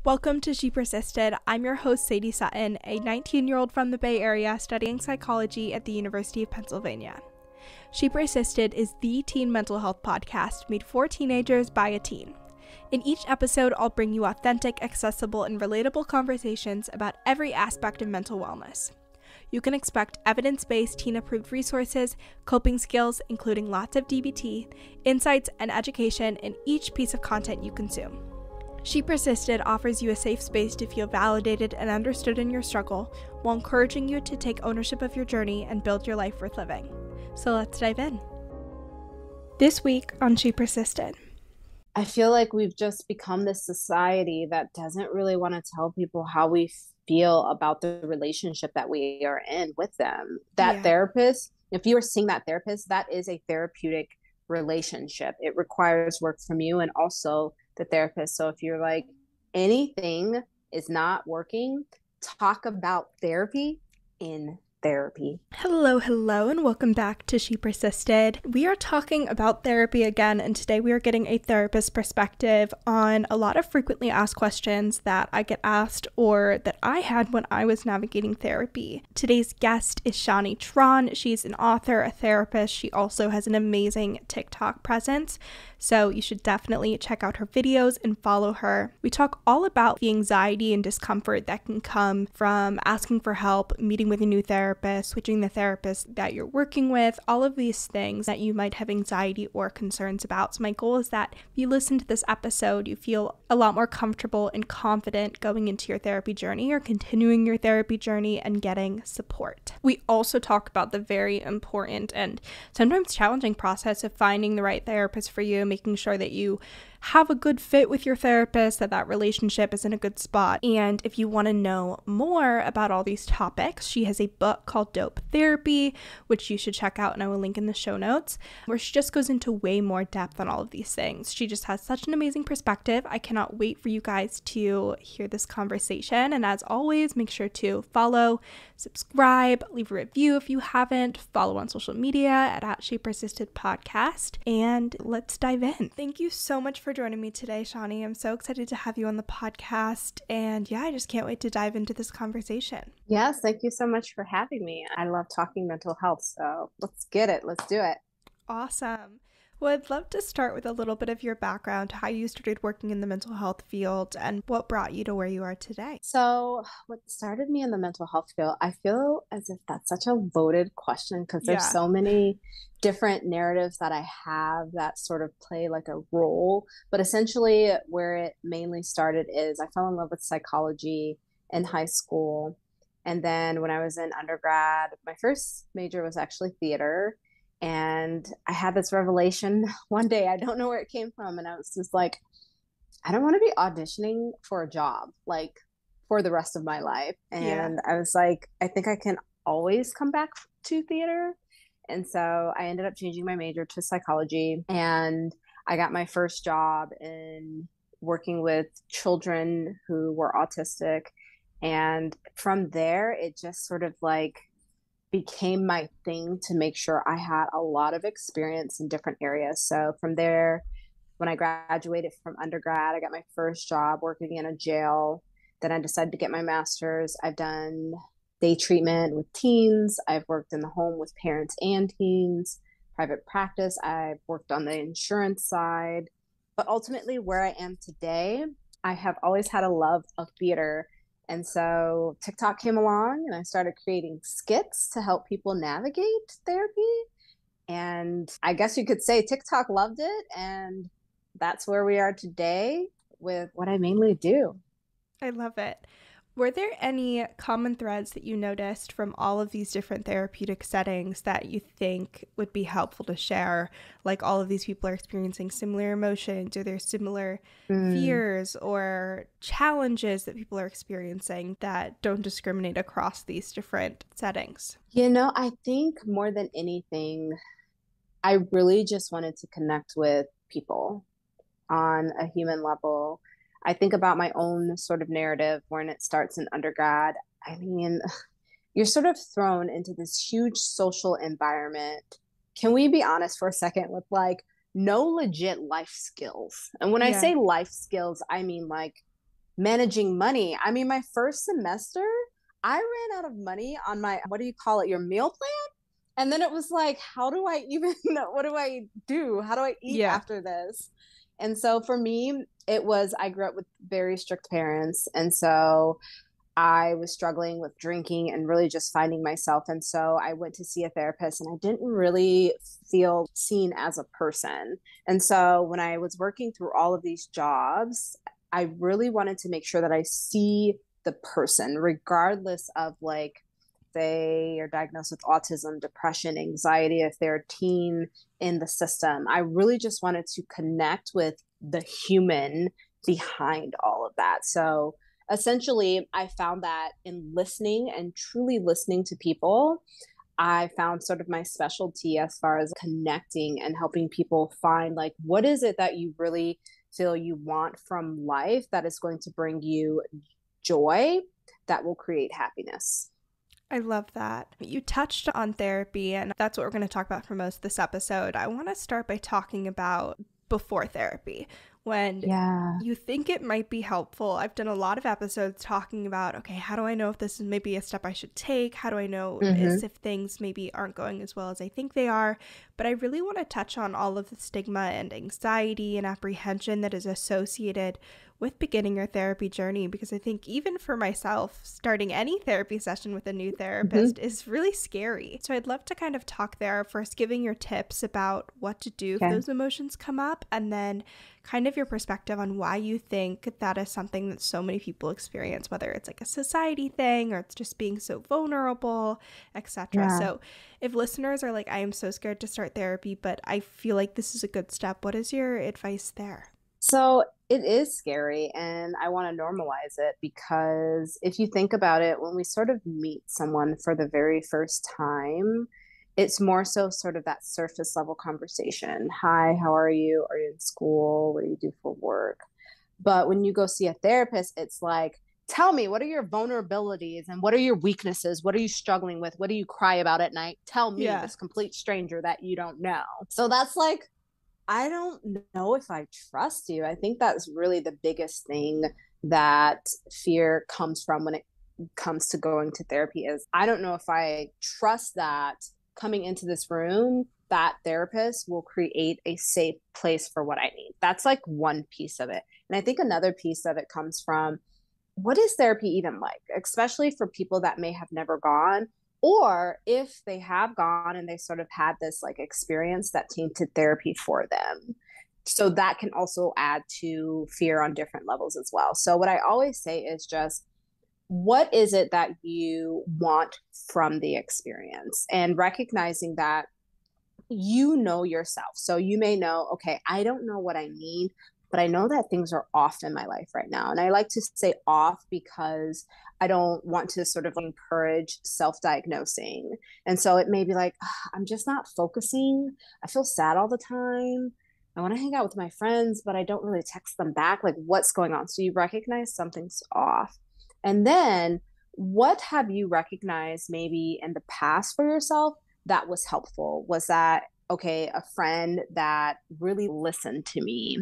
Welcome to She Persisted. I'm your host, Sadie Sutton, a 19-year-old from the Bay Area studying psychology at the University of Pennsylvania. She Persisted is the teen mental health podcast made for teenagers by a teen. In each episode, I'll bring you authentic, accessible, and relatable conversations about every aspect of mental wellness. You can expect evidence-based teen-approved resources, coping skills, including lots of DBT, insights, and education in each piece of content you consume. She Persisted offers you a safe space to feel validated and understood in your struggle, while encouraging you to take ownership of your journey and build your life worth living. So let's dive in. This week on She Persisted. I feel like we've just become this society that doesn't really want to tell people how we feel about the relationship that we are in with them. Therapist, if you are seeing that therapist, that is a therapeutic relationship. It requires work from you and also the therapist. So if you're like, anything is not working, talk about therapy in therapy. Hello, and welcome back to She Persisted. We are talking about therapy again, and today we are getting a therapist perspective on a lot of frequently asked questions that I get asked or that I had when I was navigating therapy. Today's guest is Shani Tron. She's an author, a therapist. She also has an amazing TikTok presence, so you should definitely check out her videos and follow her. We talk all about the anxiety and discomfort that can come from asking for help, meeting with a new therapist, switching the therapist that you're working with, all of these things that you might have anxiety or concerns about. So my goal is that if you listen to this episode, you feel a lot more comfortable and confident going into your therapy journey or continuing your therapy journey and getting support. We also talk about the very important and sometimes challenging process of finding the right therapist for you, making sure that you have a good fit with your therapist, that relationship is in a good spot. And if you want to know more about all these topics, she has a book called Dope Therapy, which you should check out, and I will link in the show notes, where she just goes into way more depth on all of these things. She just has such an amazing perspective. I cannot wait for you guys to hear this conversation. And as always, make sure to follow, subscribe, leave a review if you haven't, follow on social media at She Persisted Podcast, and let's dive in. Thank you so much for joining me today, Shani. I'm so excited to have you on the podcast, and I just can't wait to dive into this conversation. Yes, thank you so much for having me. I love talking mental health, so let's get it. Let's do it. Awesome. Well, I'd love to start with a little bit of your background, how you started working in the mental health field, and what brought you to where you are today. So what started me in the mental health field, I feel as if that's such a loaded question because there's so many different narratives that I have that sort of play like a role. But essentially where it mainly started is I fell in love with psychology in high school. And then when I was in undergrad, my first major was actually theater. And I had this revelation one day, I don't know where it came from. And I was just like, I don't want to be auditioning for a job, like for the rest of my life. And I was like, I think I can always come back to theater. And so I ended up changing my major to psychology. And I got my first job in working with children who were autistic. And from there, it just sort of like became my thing to make sure I had a lot of experience in different areas. So from there, when I graduated from undergrad, I got my first job working in a jail. Then I decided to get my master's. I've done day treatment with teens. I've worked in the home with parents and teens, private practice. I've worked on the insurance side. But ultimately, where I am today, I have always had a love of theater. And so TikTok came along and I started creating skits to help people navigate therapy. And I guess you could say TikTok loved it. And that's where we are today with what I mainly do. I love it. Were there any common threads that you noticed from all of these different therapeutic settings that you think would be helpful to share? Like all of these people are experiencing similar emotions, or there's similar fears or challenges that people are experiencing that don't discriminate across these different settings? You know, I think more than anything, I really just wanted to connect with people on a human level. I think about my own sort of narrative when it starts in undergrad. I mean, you're sort of thrown into this huge social environment. Can we be honest for a second with like no legit life skills? And when I say life skills, I mean like managing money. I mean, my first semester, I ran out of money on my, what do you call it, your meal plan? And then it was like, how do I even, what do I do? How do I eat Yeah. after this? And so for me, it was, I grew up with very strict parents. And so I was struggling with drinking and really just finding myself. And so I went to see a therapist and I didn't really feel seen as a person. And so when I was working through all of these jobs, I really wanted to make sure that I see the person, regardless of like, they are diagnosed with autism, depression, anxiety, if they're a teen in the system. I really just wanted to connect with the human behind all of that. So essentially, I found that in listening and truly listening to people, I found sort of my specialty as far as connecting and helping people find like, what is it that you really feel you want from life that is going to bring you joy that will create happiness. I love that. You touched on therapy, and that's what we're going to talk about for most of this episode. I want to start by talking about before therapy, when you think it might be helpful. I've done a lot of episodes talking about, okay, how do I know if this is maybe a step I should take? How do I know if things maybe aren't going as well as I think they are? But I really want to touch on all of the stigma and anxiety and apprehension that is associated with beginning your therapy journey, because I think even for myself, starting any therapy session with a new therapist is really scary. So I'd love to kind of talk there, first giving your tips about what to do if those emotions come up, and then kind of your perspective on why you think that is something that so many people experience, whether it's like a society thing or it's just being so vulnerable, etc. So if listeners are like, I am so scared to start therapy, but I feel like this is a good step, what is your advice there? So it is scary, and I want to normalize it, because if you think about it, when we sort of meet someone for the very first time, it's more so sort of that surface level conversation. Hi, how are you? Are you in school? What do you do for work? But when you go see a therapist, it's like, tell me, what are your vulnerabilities and what are your weaknesses? What are you struggling with? What do you cry about at night? Tell me, this complete stranger that you don't know. So that's like, I don't know if I trust you. I think that's really the biggest thing that fear comes from when it comes to going to therapy, is I don't know if I trust that coming into this room, that therapist will create a safe place for what I need. That's like one piece of it. And I think another piece of it comes from, what is therapy even like, especially for people that may have never gone, or if they have gone and they sort of had this like experience that tainted therapy for them. So that can also add to fear on different levels as well. So what I always say is just, what is it that you want from the experience, and recognizing that you know yourself. So you may know, okay, I don't know what I need, but I know that things are off in my life right now. And I like to say off because I don't want to sort of encourage self-diagnosing. And so it may be like, I'm just not focusing. I feel sad all the time. I want to hang out with my friends, but I don't really text them back. Like, what's going on? So you recognize something's off. And then what have you recognized maybe in the past for yourself that was helpful? Was that, okay, a friend that really listened to me?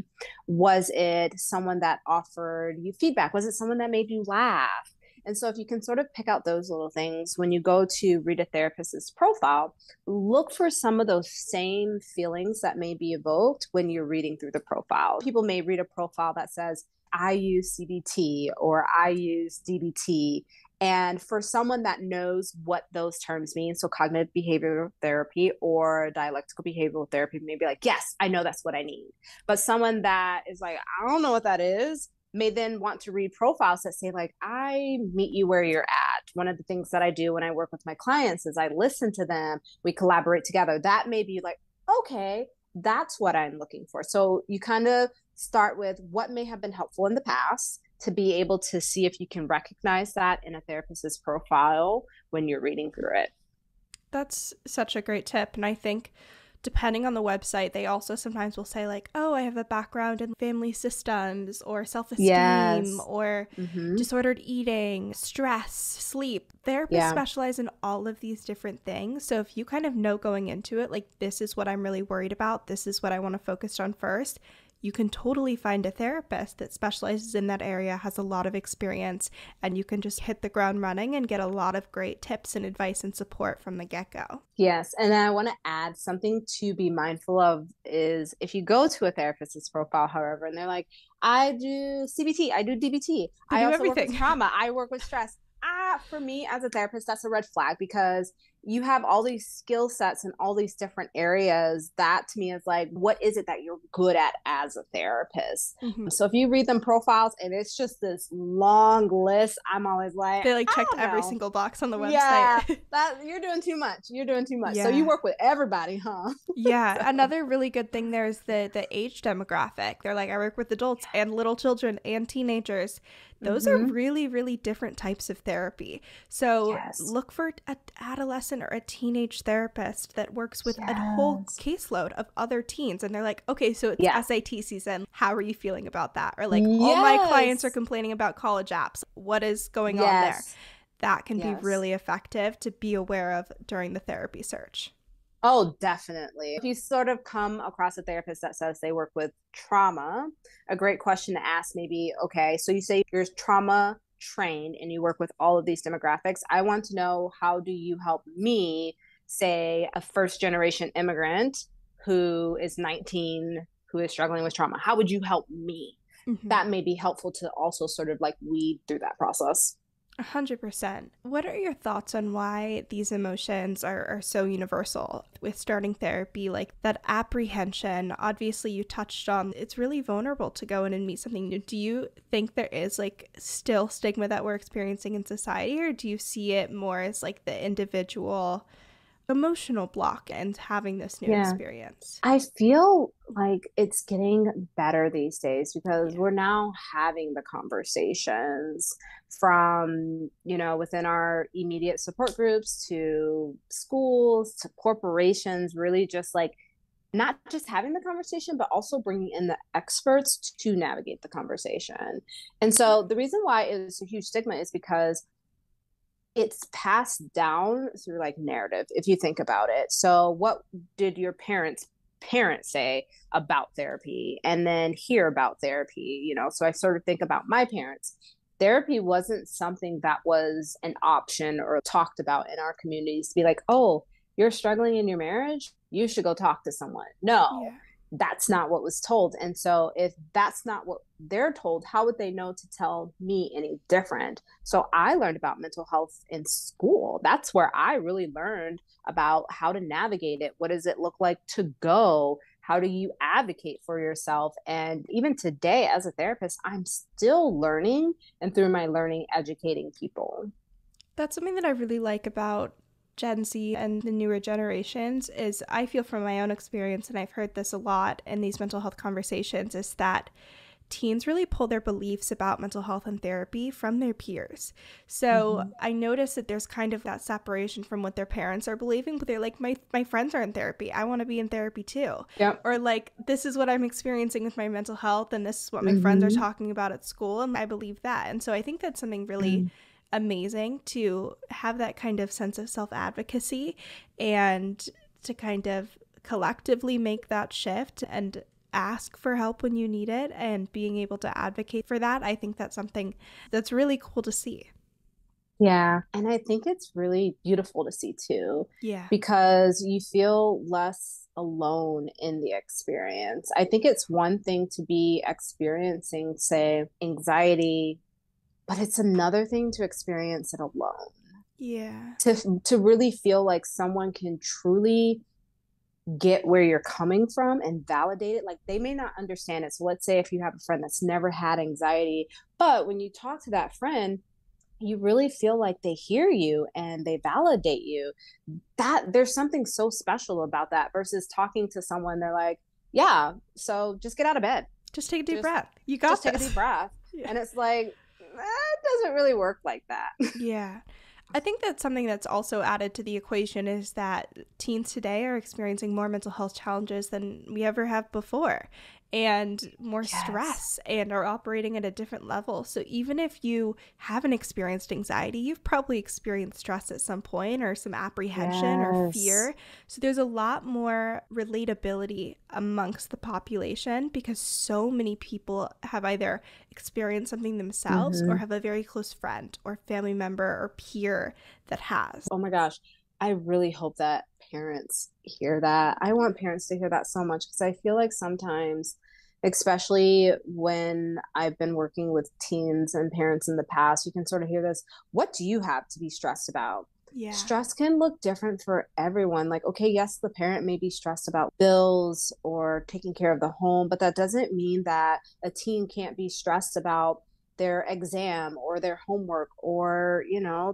Was it someone that offered you feedback? Was it someone that made you laugh? And so if you can sort of pick out those little things when you go to read a therapist's profile, look for some of those same feelings that may be evoked when you're reading through the profile. People may read a profile that says, I use CBT or I use DBT. And for someone that knows what those terms mean, so cognitive behavioral therapy or dialectical behavioral therapy, may be like, yes, I know that's what I need. But someone that is like, I don't know what that is, may then want to read profiles that say like, I meet you where you're at. One of the things that I do when I work with my clients is I listen to them, we collaborate together. That may be like, okay, that's what I'm looking for. So you kind of start with what may have been helpful in the past to be able to see if you can recognize that in a therapist's profile when you're reading through it. That's such a great tip. And I think depending on the website, they also sometimes will say like, oh, I have a background in family systems or self-esteem or disordered eating, stress, sleep. Therapists specialize in all of these different things. So if you kind of know going into it, like, this is what I'm really worried about, this is what I want to focus on first, you can totally find a therapist that specializes in that area, has a lot of experience, and you can just hit the ground running and get a lot of great tips and advice and support from the get-go. Yes. And I want to add something to be mindful of is if you go to a therapist's profile, however, and they're like, I do CBT, I do DBT, I also work with trauma, I work with stress. For me as a therapist, that's a red flag because you have all these skill sets in all these different areas. That to me is like, what is it that you're good at as a therapist? Mm-hmm. So if you read them profiles and it's just this long list, I'm always like, they like checked every single box on the website. Yeah, that you're doing too much. You're doing too much. Yeah. So you work with everybody, huh? Yeah. So. Another really good thing there is the age demographic. They're like, I work with adults and little children and teenagers. Those are really, really different types of therapy. So look for an adolescent or a teenage therapist that works with a whole caseload of other teens. And they're like, okay, so it's SAT season. How are you feeling about that? Or like, all my clients are complaining about college apps. What is going on there? That can be really effective to be aware of during the therapy search. Oh, definitely. If you sort of come across a therapist that says they work with trauma, a great question to ask maybe, okay, so you say you're trauma trained and you work with all of these demographics. I want to know, how do you help me, say a first generation immigrant who is 19, who is struggling with trauma? How would you help me? Mm-hmm. That may be helpful to also sort of like weed through that process. 100%. What are your thoughts on why these emotions are so universal with starting therapy? Like that apprehension, obviously you touched on, it's really vulnerable to go in and meet something new. Do you think there is like still stigma that we're experiencing in society, or do you see it more as like the individual emotional block and having this new experience? I feel like it's getting better these days because we're now having the conversations from, within our immediate support groups to schools to corporations, really just like not just having the conversation, but also bringing in the experts to navigate the conversation. And so the reason why it's a huge stigma is because it's passed down through like narrative, if you think about it. So what did your parents say about therapy and then hear about therapy? So I sort of think about my parents. Therapy wasn't something that was an option or talked about in our communities to be like, oh, you're struggling in your marriage, you should go talk to someone. No, that's not what was told. And so if that's not what they're told, how would they know to tell me any different? So I learned about mental health in school. That's where I really learned about how to navigate it. What does it look like to go? How do you advocate for yourself? And even today as a therapist, I'm still learning, and through my learning, educating people. That's something that I really like about Gen Z and the newer generations is, I feel from my own experience, and I've heard this a lot in these mental health conversations, is that teens really pull their beliefs about mental health and therapy from their peers. So I notice that there's kind of that separation from what their parents are believing, but they're like, my friends are in therapy, I want to be in therapy too. Yep. Or like, this is what I'm experiencing with my mental health, and this is what my friends are talking about at school, and I believe that. And so I think that's something really amazing to have, that kind of sense of self-advocacy and to kind of collectively make that shift and ask for help when you need it, and being able to advocate for that. I think that's something that's really cool to see. Yeah. And I think it's really beautiful to see too. Yeah. Because you feel less alone in the experience. I think it's one thing to be experiencing, say, anxiety, but it's another thing to experience it alone. Yeah. To really feel like someone can truly get where you're coming from and validate it. Like they may not understand it. So let's say if you have a friend that's never had anxiety, but when you talk to that friend, you really feel like they hear you and they validate you. That there's something so special about that versus talking to someone, they're like, yeah, so just get out of bed. Just take a deep breath. You got this. Just take a deep breath. Yeah. And it's like, it doesn't really work like that. Yeah. I think that's something that's also added to the equation is that teens today are experiencing more mental health challenges than we ever have before. and more Yes. stress and are operating at a different level. So even if you haven't experienced anxiety, you've probably experienced stress at some point, or some apprehension or fear. So there's a lot more relatability amongst the population, because so many people have either experienced something themselves or have a very close friend or family member or peer that has. Oh my gosh. I really hope that parents hear that. I want parents to hear that so much, because I feel like sometimes, especially when I've been working with teens and parents in the past, you can sort of hear this, what do you have to be stressed about? Yeah. Stress can look different for everyone. Like, okay, yes, the parent may be stressed about bills or taking care of the home, but that doesn't mean that a teen can't be stressed about their exam or their homework or,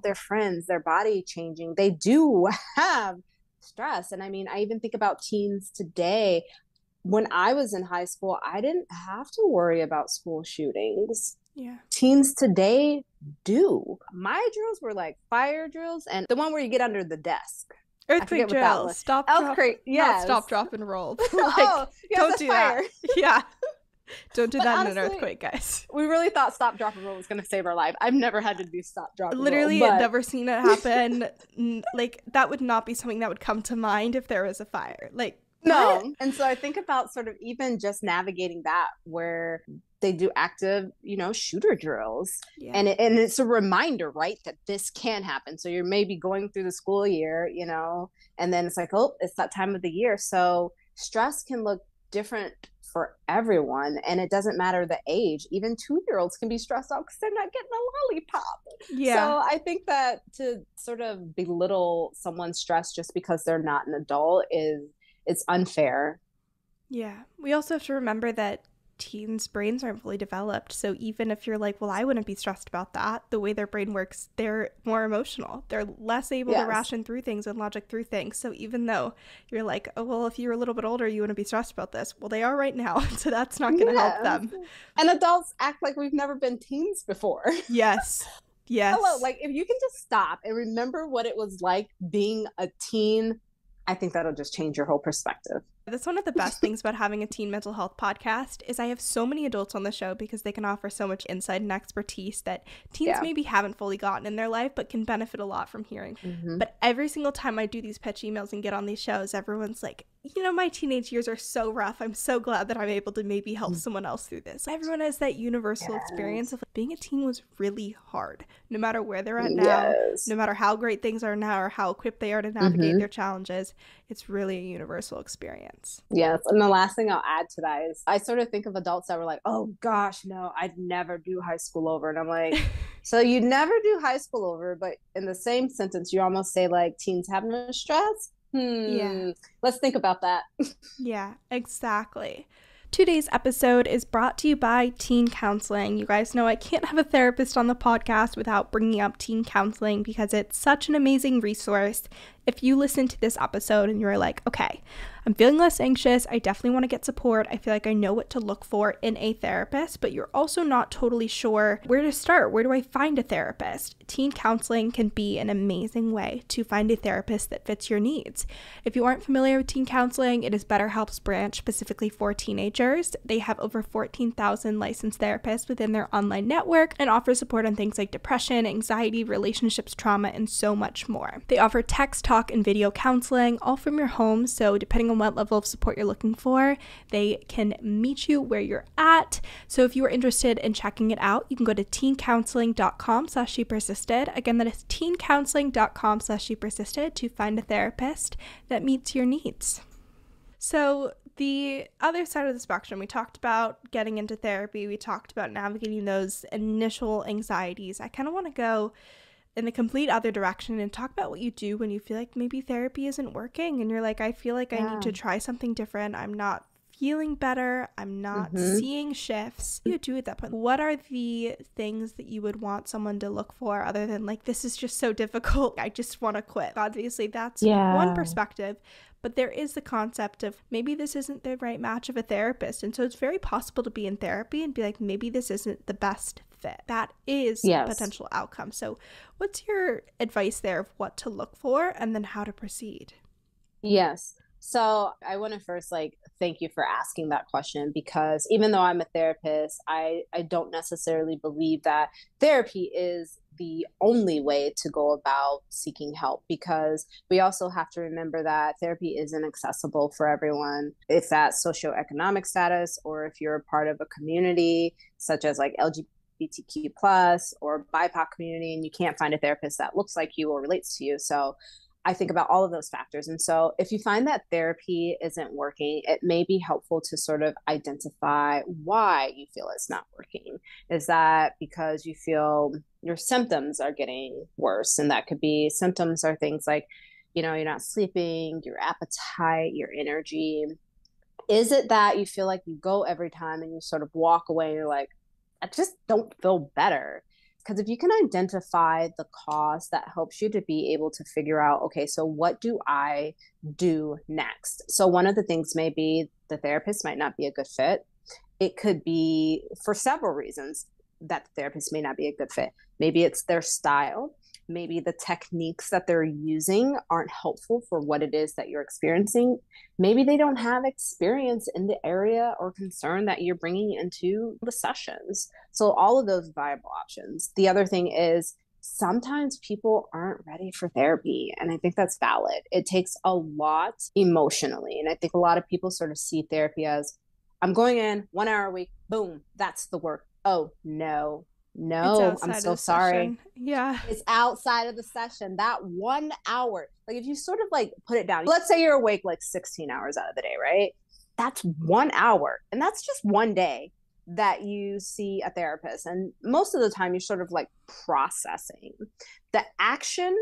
their friends, their body changing. They do have stress. And I mean, I even think about teens today. When I was in high school, I didn't have to worry about school shootings. Yeah. Teens today do. My drills were like fire drills, and the one where you get under the desk. Earthquake drill. Stop, drop, yes. Not stop, drop, and roll. Like, don't do fire. that. Yeah. Don't do that honestly, in an earthquake, guys. We really thought stop, drop, and roll was going to save our life. I've never had to do stop, drop, and Literally, roll. never seen it happen. Like, that would not be something that would come to mind if there was a fire. Like, no. What? And so I think about sort of even just navigating that, where they do active, shooter drills. Yeah. And it's a reminder, right, that this can happen. So you're maybe going through the school year, and then it's like, oh, it's that time of the year. So stress can look different for everyone, and it doesn't matter the age. Even 2-year-olds can be stressed out because they're not getting a lollipop. Yeah. So I think that to sort of belittle someone's stress just because they're not an adult it's unfair. Yeah. We also have to remember that teens' brains aren't fully developed. So even if you're like, well, I wouldn't be stressed about that, the way their brain works, they're more emotional. They're less able to ration through things and logic through things. So even though you're like, oh, well, if you're a little bit older, you wouldn't be stressed about this. Well, they are right now. So that's not going to help them. And adults act like we've never been teens before. Yes. Yes. Hello. Like, if you can just stop and remember what it was like being a teen, I think that'll just change your whole perspective. That's one of the best things about having a teen mental health podcast is I have so many adults on the show, because they can offer so much insight and expertise that teens maybe haven't fully gotten in their life, but can benefit a lot from hearing. But every single time I do these pitch emails and get on these shows, everyone's like, my teenage years are so rough. I'm so glad that I'm able to maybe help someone else through this. Everyone has that universal experience of being a teen was really hard, no matter where they're at now, no matter how great things are now or how equipped they are to navigate their challenges. It's really a universal experience. Yes. And the last thing I'll add to that is I sort of think of adults that were like, oh gosh, no, I'd never do high school over. And I'm like, so you never do high school over, but in the same sentence, you almost say like teens have no stress. Yeah. Let's think about that. Yeah, exactly. Today's episode is brought to you by teen counseling. You guys know I can't have a therapist on the podcast without bringing up teen counseling, because it's such an amazing resource. If you listen to this episode and you're like, okay, I'm feeling less anxious, I definitely want to get support, I feel like I know what to look for in a therapist, but you're also not totally sure where to start, where do I find a therapist? Teen counseling can be an amazing way to find a therapist that fits your needs. If you aren't familiar with teen counseling, it is BetterHelp's branch specifically for teenagers. They have over 14,000 licensed therapists within their online network and offer support on things like depression, anxiety, relationships, trauma, and so much more. They offer text, talk, and video counseling, all from your home, so depending on what level of support you're looking for, they can meet you where you're at. So if you are interested in checking it out, you can go to teencounseling.com/shepersisted. Again, that is teencounseling.com/shepersisted to find a therapist that meets your needs. So the other side of the spectrum, we talked about getting into therapy, we talked about navigating those initial anxieties. I kind of want to go in the complete other direction and talk about what you do when you feel like maybe therapy isn't working and you're like, I feel like I need to try something different. I'm not feeling better. I'm not seeing shifts. What do you do at that point? What are the things that you would want someone to look for other than like, this is just so difficult, I just want to quit? Obviously, that's one perspective. But there is the concept of maybe this isn't the right match of a therapist. And so it's very possible to be in therapy and be like, maybe this isn't the best fit. That is a potential outcome. So what's your advice there of what to look for and then how to proceed? Yes. So I want to first like thank you for asking that question, because even though I'm a therapist, I don't necessarily believe that therapy is the only way to go about seeking help, because we also have to remember that therapy isn't accessible for everyone. If that's socioeconomic status, or if you're a part of a community such as like LGBTQ plus or BIPOC community, and you can't find a therapist that looks like you or relates to you. So I think about all of those factors. And so if you find that therapy isn't working, it may be helpful to sort of identify why you feel it's not working. Is that because you feel your symptoms are getting worse? And that could be, symptoms are things like, you're not sleeping, your appetite, your energy. Is it that you feel like you go every time and you sort of walk away and you're like, I just don't feel better? Because if you can identify the cause, that helps you to be able to figure out, okay, so what do I do next? So one of the things may be the therapist might not be a good fit. It could be for several reasons that the therapist may not be a good fit. Maybe it's their style. Maybe the techniques that they're using aren't helpful for what it is that you're experiencing. Maybe they don't have experience in the area or concern that you're bringing into the sessions. So all of those viable options. The other thing is, sometimes people aren't ready for therapy, and I think that's valid. It takes a lot emotionally, and I think a lot of people sort of see therapy as, I'm going in 1 hour a week, boom, that's the work. Oh no, It's I'm outside of so the sorry. session. Yeah. It's outside of the session. That 1 hour, like if you sort of like put it down, let's say you're awake like 16 hours out of the day, right? That's 1 hour. And that's just one day that you see a therapist. And most of the time you're sort of like processing. The action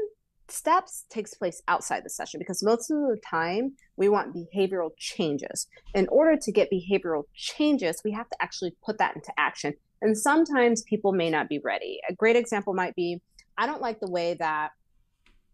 steps takes place outside the session, because most of the time we want behavioral changes. In order to get behavioral changes, we have to actually put that into action. And sometimes people may not be ready. A great example might be, I don't like the way that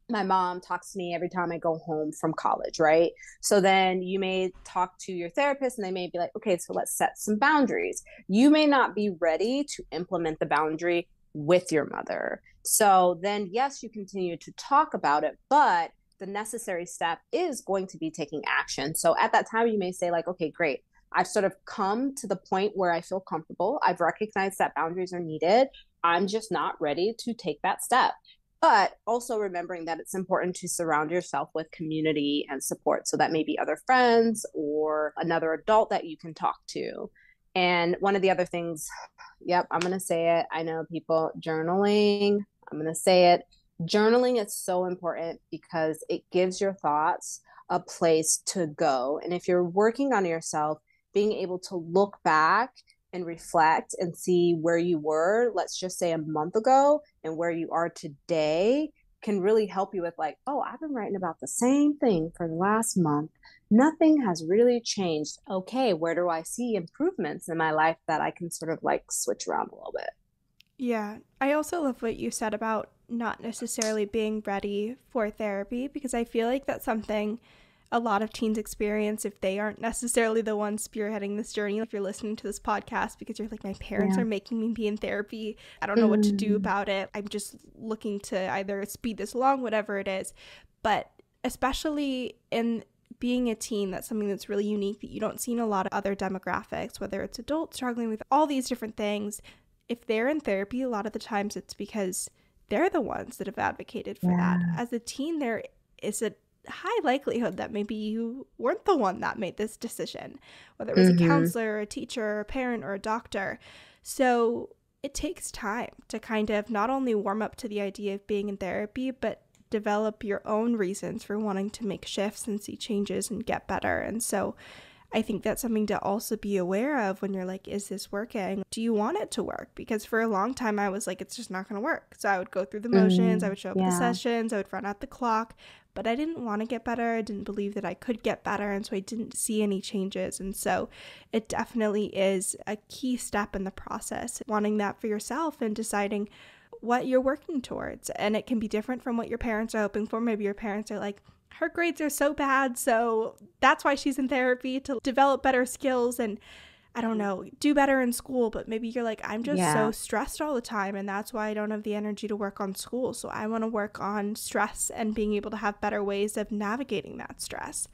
my mom talks to me every time I go home from college, right? So then you may talk to your therapist and they may be like, okay, so let's set some boundaries. You may not be ready to implement the boundary with your mother. So then, yes, you continue to talk about it, but the necessary step is going to be taking action. So at that time, you may say, like, okay, great. I've sort of come to the point where I feel comfortable. I've recognized that boundaries are needed. I'm just not ready to take that step. But also remembering that it's important to surround yourself with community and support. So that may be other friends or another adult that you can talk to. And one of the other things, yep, I'm going to say it. I know people, journaling, I'm going to say it. Journaling is so important because it gives your thoughts a place to go. And if you're working on yourself, being able to look back and reflect and see where you were, let's just say a month ago, and where you are today, can really help you with like, oh, I've been writing about the same thing for the last month. Nothing has really changed. Okay, where do I see improvements in my life that I can sort of like switch around a little bit? Yeah. I also love what you said about not necessarily being ready for therapy, because I feel like that's something a lot of teens experience if they aren't necessarily the ones spearheading this journey. If you're listening to this podcast because you're like, my parents are making me be in therapy, I don't know what to do about it, I'm just looking to either speed this along, whatever it is. But especially in being a teen, that's something that's really unique that you don't see in a lot of other demographics, whether it's adults struggling with all these different things. If they're in therapy, a lot of the times it's because they're the ones that have advocated for that. As a teen, there is a high likelihood that maybe you weren't the one that made this decision, whether it was a counselor, a teacher, a parent, or a doctor. So it takes time to kind of not only warm up to the idea of being in therapy, but develop your own reasons for wanting to make shifts and see changes and get better. And so I think that's something to also be aware of when you're like, is this working? Do you want it to work? Because for a long time I was like, it's just not going to work. So I would go through the motions, I would show up at the sessions, I would run out the clock, but I didn't want to get better. I didn't believe that I could get better, and so I didn't see any changes. And so it definitely is a key step in the process, wanting that for yourself and deciding what you're working towards. And it can be different from what your parents are hoping for. Maybe your parents are like, her grades are so bad, so that's why she's in therapy, to develop better skills and, I don't know, do better in school. But maybe you're like, I'm just so stressed all the time, and that's why I don't have the energy to work on school. So I want to work on stress and being able to have better ways of navigating that stress.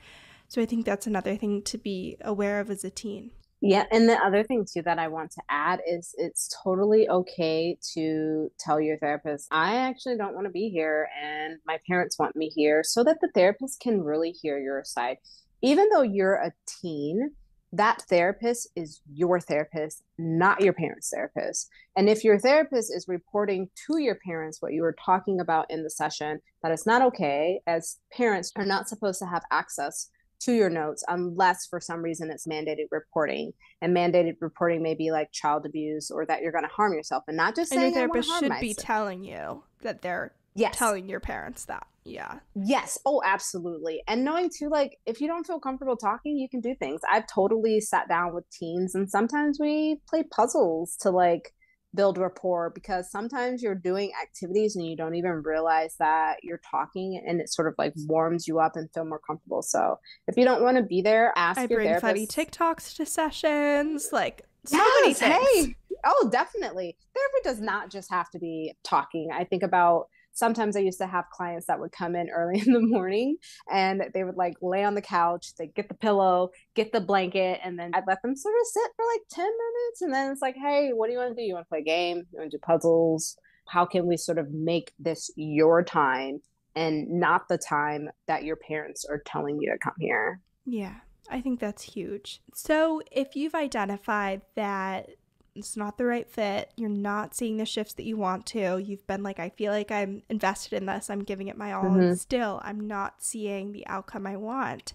So I think that's another thing to be aware of as a teen. Yeah, and the other thing too that I want to add is it's totally okay to tell your therapist, I actually don't want to be here and my parents want me here, so that the therapist can really hear your side. Even though you're a teen, that therapist is your therapist, not your parents' therapist. And if your therapist is reporting to your parents what you were talking about in the session, that is not okay, as parents are not supposed to have access to your notes unless for some reason it's mandated reporting. And mandated reporting may be like child abuse or that you're going to harm yourself, and not just and saying your I want therapist to harm should myself. be telling you that they're telling your parents that. Yeah. Yes. Oh, absolutely. And knowing too, like, if you don't feel comfortable talking, you can do things. I've totally sat down with teens and sometimes we play puzzles to like build rapport, because sometimes you're doing activities and you don't even realize that you're talking, and it sort of like warms you up and feel more comfortable. So if you don't want to be there, ask I your bring funny therapist. TikToks to sessions, like so many things. Hey. Oh, definitely. Therapy does not just have to be talking. I think about sometimes I used to have clients that would come in early in the morning and they would like lay on the couch, they get the pillow, get the blanket, and then I'd let them sort of sit for like 10 minutes. And then it's like, hey, what do you want to do? You want to play a game? You want to do puzzles? How can we sort of make this your time and not the time that your parents are telling you to come here? Yeah, I think that's huge. So if you've identified that it's not the right fit, you're not seeing the shifts that you want to, you've been like, I feel like I'm invested in this, I'm giving it my all, and still I'm not seeing the outcome I want,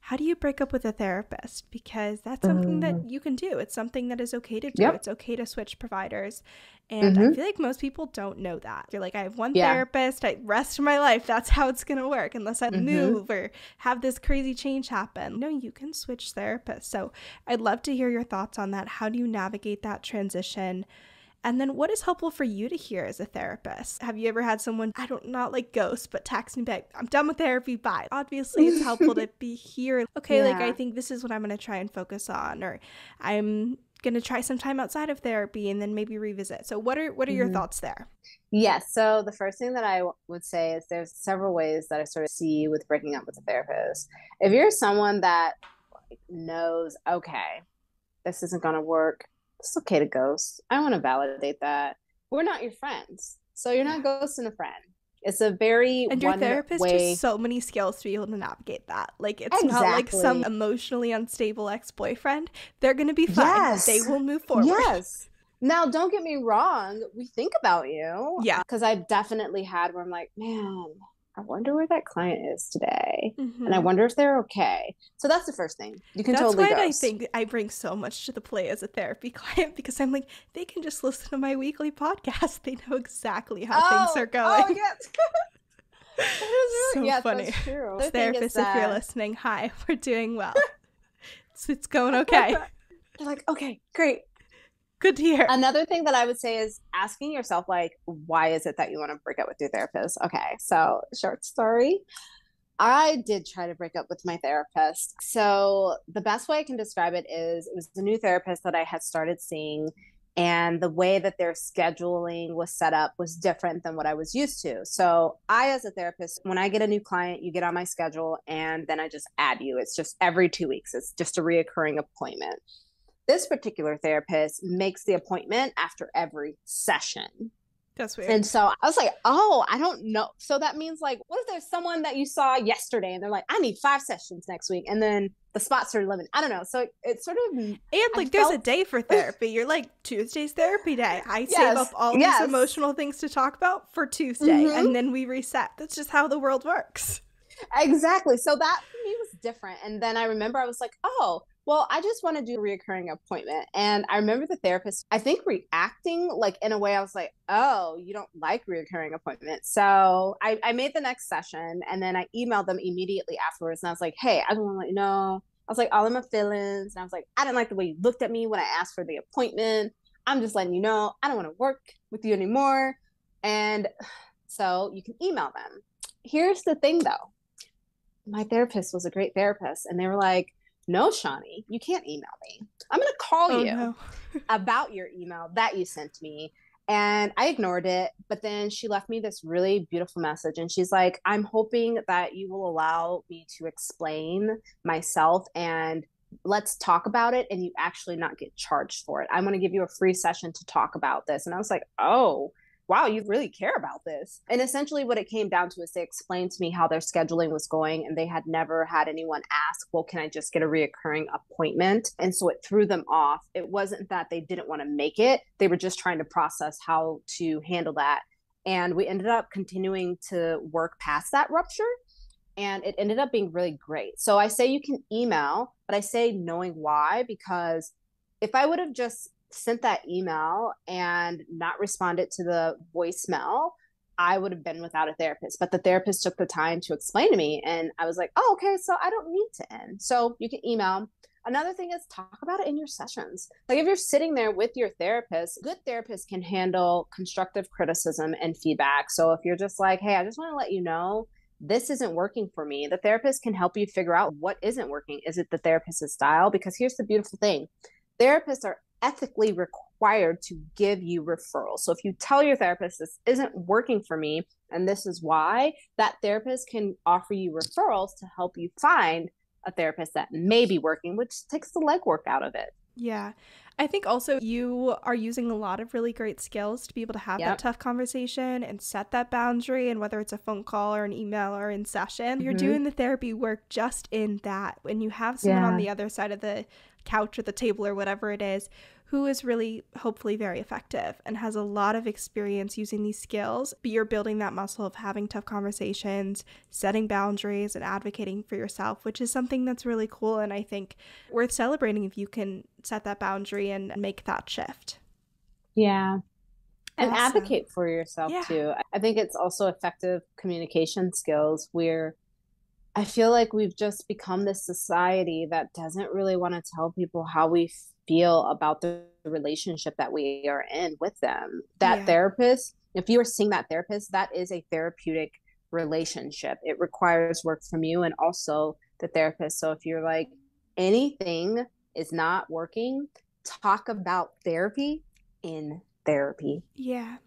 how do you break up with a therapist? Because that's something that you can do. It's something that is okay to do. It's okay to switch providers. And I feel like most people don't know that. You're like, I have one therapist, rest of my life, that's how it's going to work unless I move or have this crazy change happen. No, you can switch therapists. So I'd love to hear your thoughts on that. How do you navigate that transition? And then what is helpful for you to hear as a therapist? Have you ever had someone, not like ghost, but text me back, I'm done with therapy, bye. Obviously, it's helpful to be here. Okay, like I think this is what I'm going to try and focus on, or I'm going to try some time outside of therapy and then maybe revisit. So what are your thoughts there? Yes. So the first thing that I would say is there's several ways that I sort of see with breaking up with a therapist. If you're someone that knows, okay, this isn't going to work, it's okay to ghost. I want to validate that. We're not your friends. So you're not ghosting a friend. It's a very and your therapist has so many skills to be able to navigate that. Like it's not like some emotionally unstable ex-boyfriend. They're going to be fine. Yes. They will move forward. Yes. Now, don't get me wrong. We think about you. Yeah. Because I've definitely had where I'm like, man, I wonder where that client is today. And I wonder if they're okay. So that's the first thing. You can totally ghost. That's why I think I bring so much to the play as a therapy client, because I'm like, they can just listen to my weekly podcast. They know exactly how things are going. Oh, yes. So funny. That's true. Therapist, if you're listening, hi, we're doing well. It's going okay. They're like, okay, great. Good to hear. Another thing that I would say is asking yourself, like, why is it that you want to break up with your therapist? Okay, so short story. I did try to break up with my therapist. So the best way I can describe it is it was a new therapist that I had started seeing, and the way that their scheduling was set up was different than what I was used to. So I, as a therapist, when I get a new client, you get on my schedule and then I just add you. It's just every 2 weeks. It's just a reoccurring appointment. This particular therapist makes the appointment after every session. That's weird. And so I was like, oh, I don't know. So that means like, what if there's someone that you saw yesterday and they're like, I need 5 sessions next week. And then the spots are limited. I don't know. So it's sort of. And like there's a day for therapy. You're like, Tuesday's therapy day. I save up all these emotional things to talk about for Tuesday. And then we reset. That's just how the world works. Exactly. So that for me was different. And then I remember I was like, oh, well, I just want to do a reoccurring appointment. And I remember the therapist, I think, reacting like in a way I was like, oh, you don't like reoccurring appointments. So I made the next session and then I emailed them immediately afterwards. And I was like, hey, I just want to let you know. I was like, all in my feelings. And I was like, I didn't like the way you looked at me when I asked for the appointment. I'm just letting you know, I don't want to work with you anymore. And so you can email them. Here's the thing, though. My therapist was a great therapist. And they were like, no, Shawnee, you can't email me. I'm going to call you about your email that you sent me. And I ignored it. But then she left me this really beautiful message. And she's like, I'm hoping that you will allow me to explain myself and let's talk about it and you actually not get charged for it. I'm going to give you a free session to talk about this. And I was like, oh, wow, you really care about this. And essentially what it came down to is they explained to me how their scheduling was going and they had never had anyone ask, well, can I just get a reoccurring appointment? And so it threw them off. It wasn't that they didn't want to make it. They were just trying to process how to handle that. And we ended up continuing to work past that rupture. And it ended up being really great. So I say you can email, but I say knowing why, because if I would have just sent that email and not responded to the voicemail, I would have been without a therapist. But the therapist took the time to explain to me. And I was like, oh, okay, so I don't need to end. So you can email. Another thing is talk about it in your sessions. Like if you're sitting there with your therapist, good therapists can handle constructive criticism and feedback. So if you're just like, hey, I just want to let you know, this isn't working for me. The therapist can help you figure out what isn't working. Is it the therapist's style? Because here's the beautiful thing. Therapists are ethically required to give you referrals. So if you tell your therapist this isn't working for me and this is why, that therapist can offer you referrals to help you find a therapist that may be working, which takes the legwork out of it. Yeah. I think also you are using a lot of really great skills to be able to have that tough conversation and set that boundary. And whether it's a phone call or an email or in session, you're doing the therapy work just in that. When you have someone on the other side of the couch or the table or whatever it is, who is really hopefully very effective and has a lot of experience using these skills, but you're building that muscle of having tough conversations, setting boundaries, and advocating for yourself, which is something that's really cool. And I think worth celebrating if you can set that boundary and make that shift. Yeah. And advocate for yourself too. I think it's also effective communication skills where I feel like we've just become this society that doesn't really want to tell people how we feel about the relationship that we are in with them. That therapist, if you are seeing that therapist, that is a therapeutic relationship. It requires work from you and also the therapist. So if you're like, anything is not working, talk about therapy in therapy. Yeah.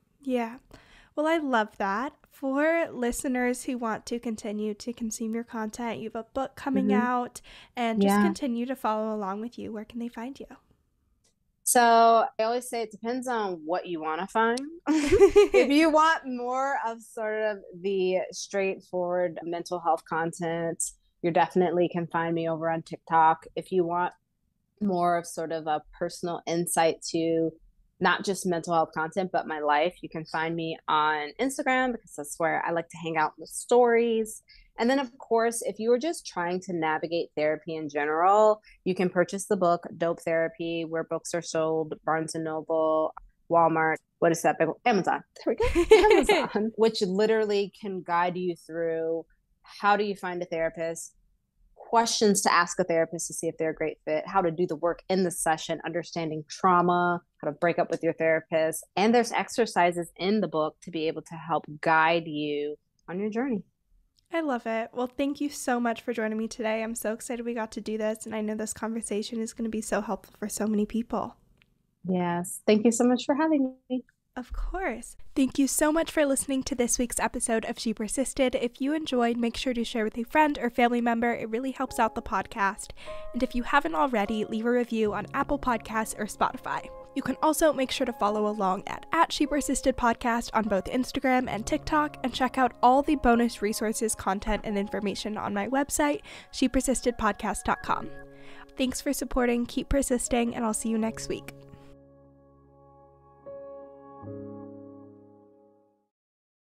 Well, I love that. For listeners who want to continue to consume your content, you have a book coming out and just continue to follow along with you, where can they find you? So I always say it depends on what you want to find. If you want more of sort of the straightforward mental health content, you definitely can find me over on TikTok. If you want more of sort of a personal insight to not just mental health content, but my life, you can find me on Instagram because that's where I like to hang out with stories. And then, of course, if you are just trying to navigate therapy in general, you can purchase the book, Dope Therapy, where books are sold, Barnes & Noble, Walmart, what is that? Amazon. There we go. Amazon, which literally can guide you through how do you find a therapist, questions to ask a therapist to see if they're a great fit, how to do the work in the session, understanding trauma, how to break up with your therapist. And there's exercises in the book to be able to help guide you on your journey. I love it. Well, thank you so much for joining me today. I'm so excited we got to do this, and I know this conversation is going to be so helpful for so many people. Yes. Thank you so much for having me. Of course. Thank you so much for listening to this week's episode of She Persisted. If you enjoyed, make sure to share with a friend or family member. It really helps out the podcast. And if you haven't already, leave a review on Apple Podcasts or Spotify. You can also make sure to follow along at She Persisted Podcast on both Instagram and TikTok, and check out all the bonus resources, content, and information on my website, shepersistedpodcast.com. Thanks for supporting, keep persisting, and I'll see you next week.